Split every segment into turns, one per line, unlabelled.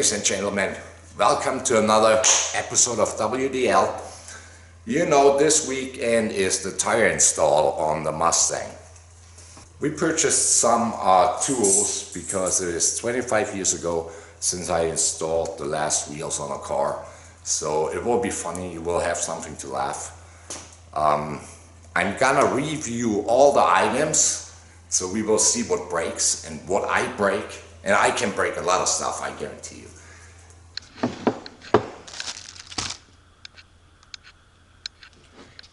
Ladies and gentlemen, welcome to another episode of WDL. You know, this weekend is the tire install on the Mustang. We purchased some tools because it is 25 years ago since I installed the last wheels on a car. So it will be funny, you will have something to laugh. I'm gonna review all the items, so we will see what breaks and what I break. And I can break a lot of stuff, I guarantee you.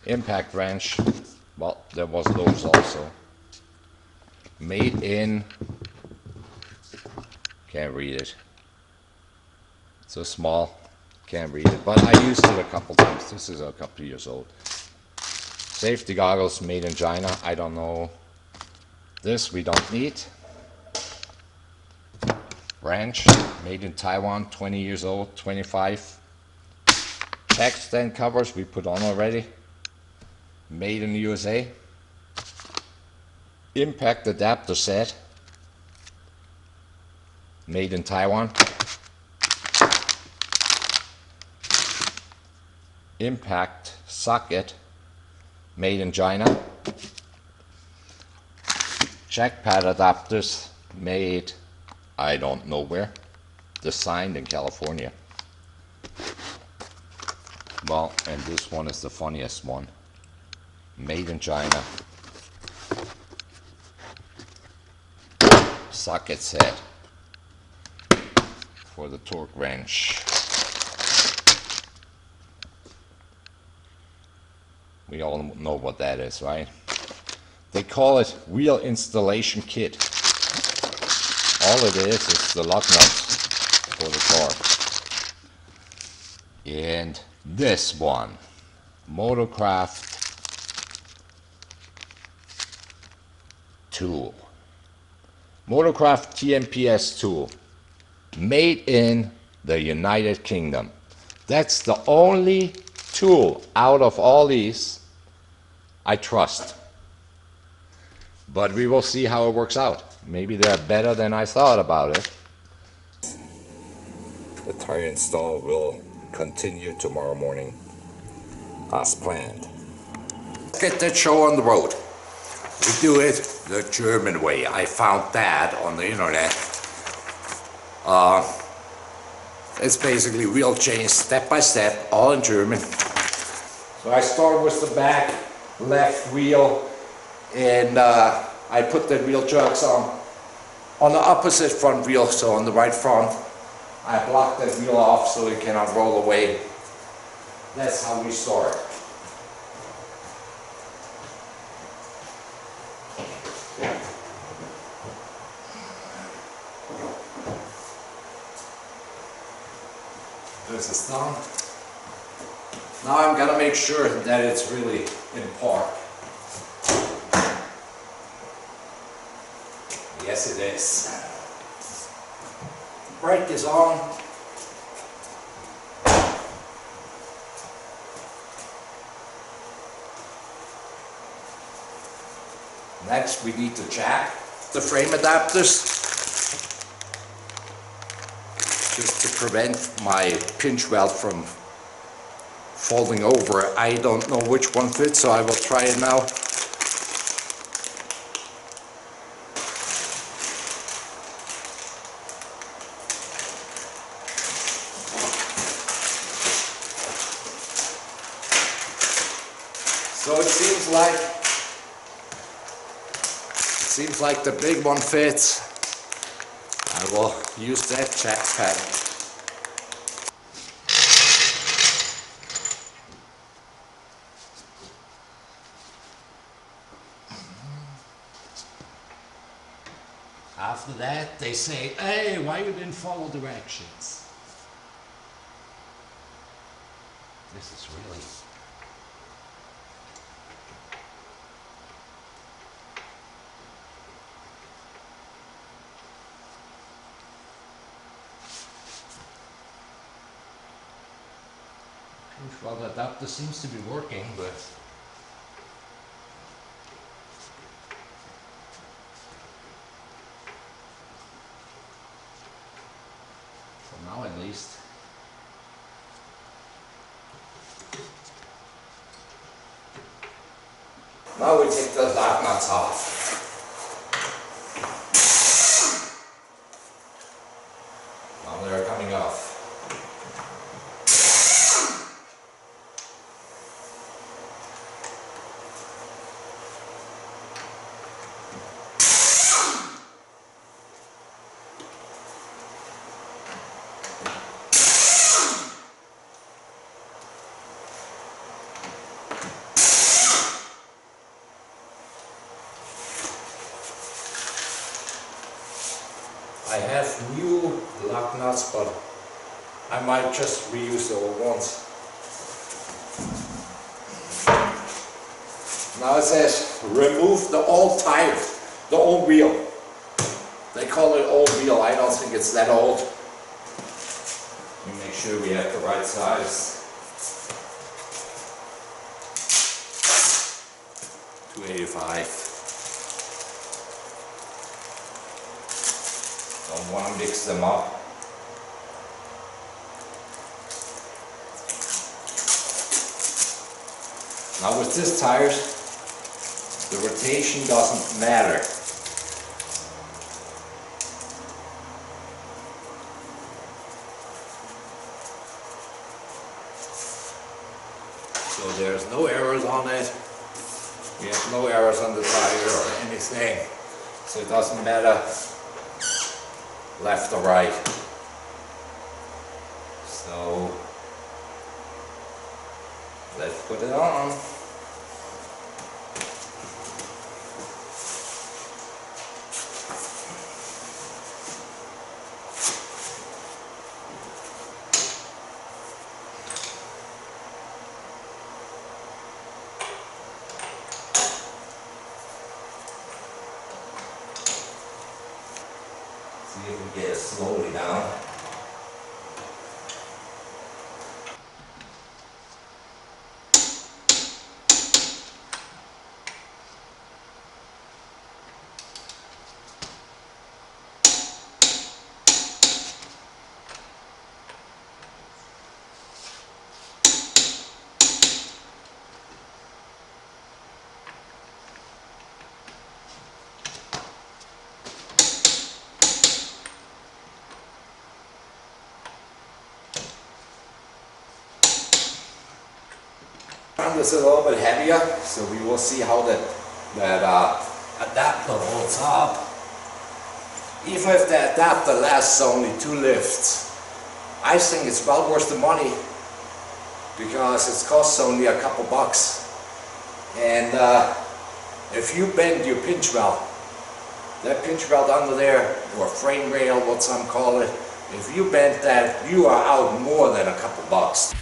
Impact wrench, well, there was those also. Made in, can't read it. So small, can't read it, but I used it a couple times. This is a couple years old. Safety goggles made in China, I don't know. This we don't need. Wrench made in Taiwan, 20 years old, 25. Jack stand covers we put on already. Made in the USA. Impact adapter set. Made in Taiwan. Impact socket. Made in China. Jack pad adapters made I don't know where. Designed in California. Well, and this one is the funniest one. Made in China. Socket set for the torque wrench. We all know what that is, right? They call it wheel installation kit. All it is the lug nuts for the car. And this one, Motorcraft tool. Motorcraft TPMS tool. Made in the United Kingdom. That's the only tool out of all these I trust. But we will see how it works out. Maybe they're better than I thought about it. The tire install will continue tomorrow morning as planned. Let's get that show on the road. We do it the German way. I found that on the internet. It's basically wheel change step by step, all in German. So I start with the back left wheel, and I put the wheel chucks on the opposite front wheel, so on the right front. I block that wheel off so it cannot roll away. That's how we start. This is done. Now I'm gonna make sure that it's really in park. Yes, it is. Brake is on. Next, we need to jack the frame adapters, just to prevent my pinch weld from folding over. I don't know which one fits, so I will try it now. So it seems like the big one fits. I will use that jack pad. After that, they say, "Hey, why you didn't follow directions?" This is really... Well, the adapter seems to be working, but now it least. Now we take the lock nuts off. Now they're coming off. I have new lock nuts, but I might just reuse the old ones. Now it says remove the old tire, the old wheel. They call it old wheel. I don't think it's that old. We make sure we have the right size. 285. Don't want to mix them up. Now with these tires, the rotation doesn't matter. So there's no errors on it. We have no errors on the tire or anything. So it doesn't matter left or right. So let's put it on. See if we get it slowly down. This is a little bit heavier, so we will see how that adapter holds up. Even if the adapter lasts only 2 lifts, I think it's well worth the money because it costs only a couple bucks. And if you bend your pinch weld, that pinch weld under there, or frame rail, what some call it, if you bend that, you are out more than a couple bucks.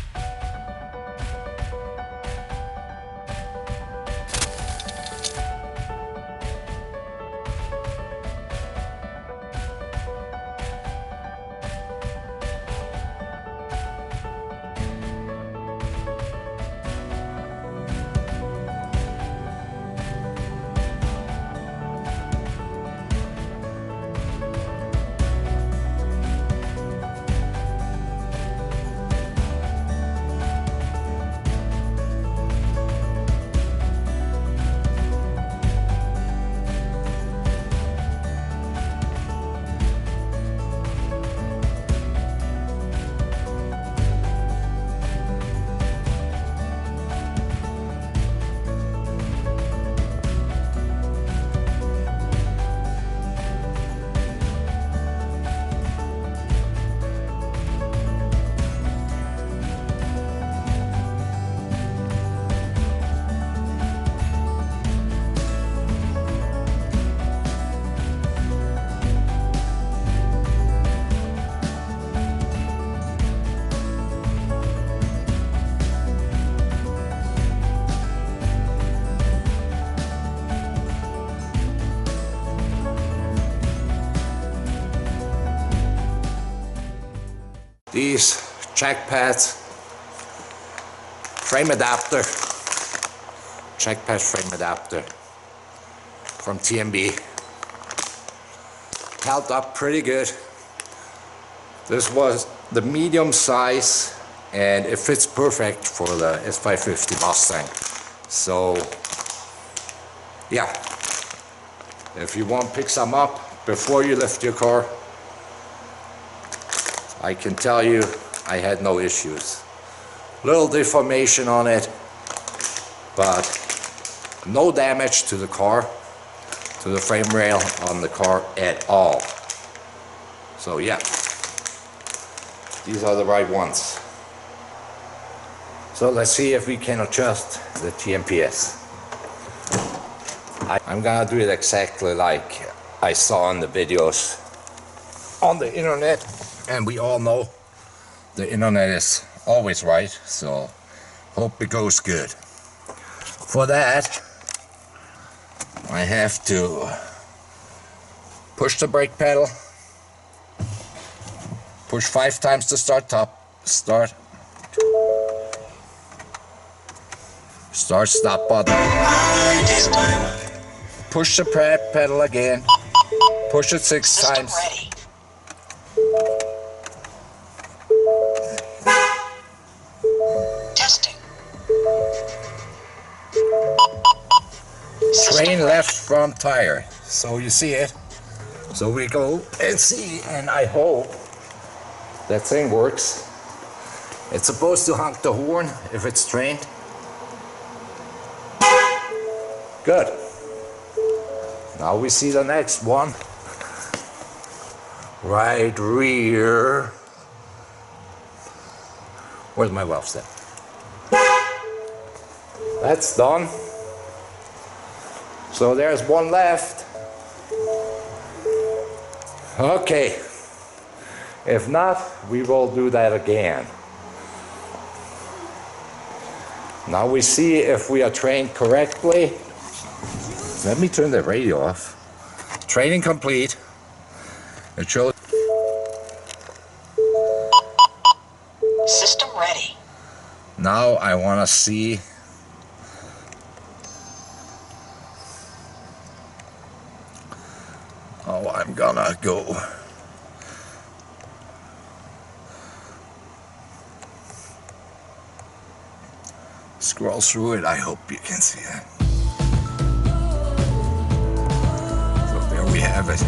These jack pads, frame adapter, jack pad frame adapter from TMB. Held up pretty good. This was the medium size, and it fits perfect for the S550 Mustang. So yeah, if you want to pick some up before you lift your car, I can tell you I had no issues. Little deformation on it, but no damage to the car, to the frame rail on the car at all. So yeah, these are the right ones. So let's see if we can adjust the TPMS. I'm gonna do it exactly like I saw in the videos on the internet, and we all know the internet is always right, so hope it goes good. For that, I have to push the brake pedal, push 5 times to start, stop button, push the pedal again, push it 6 times,
testing,
train left front tire, so you see it. So we go and see, and I hope that thing works. It's supposed to honk the horn if it's trained. Good. Now we see the next one. Right rear. Where's my valve step? That's done. So there's one left. Okay. If not, we will do that again. Now we see if we are trained correctly. Let me turn the radio off. Training complete. It shows.
System ready.
Now I want to see. Oh, I'm gonna go. Scroll through it. I hope you can see that. So there we have it.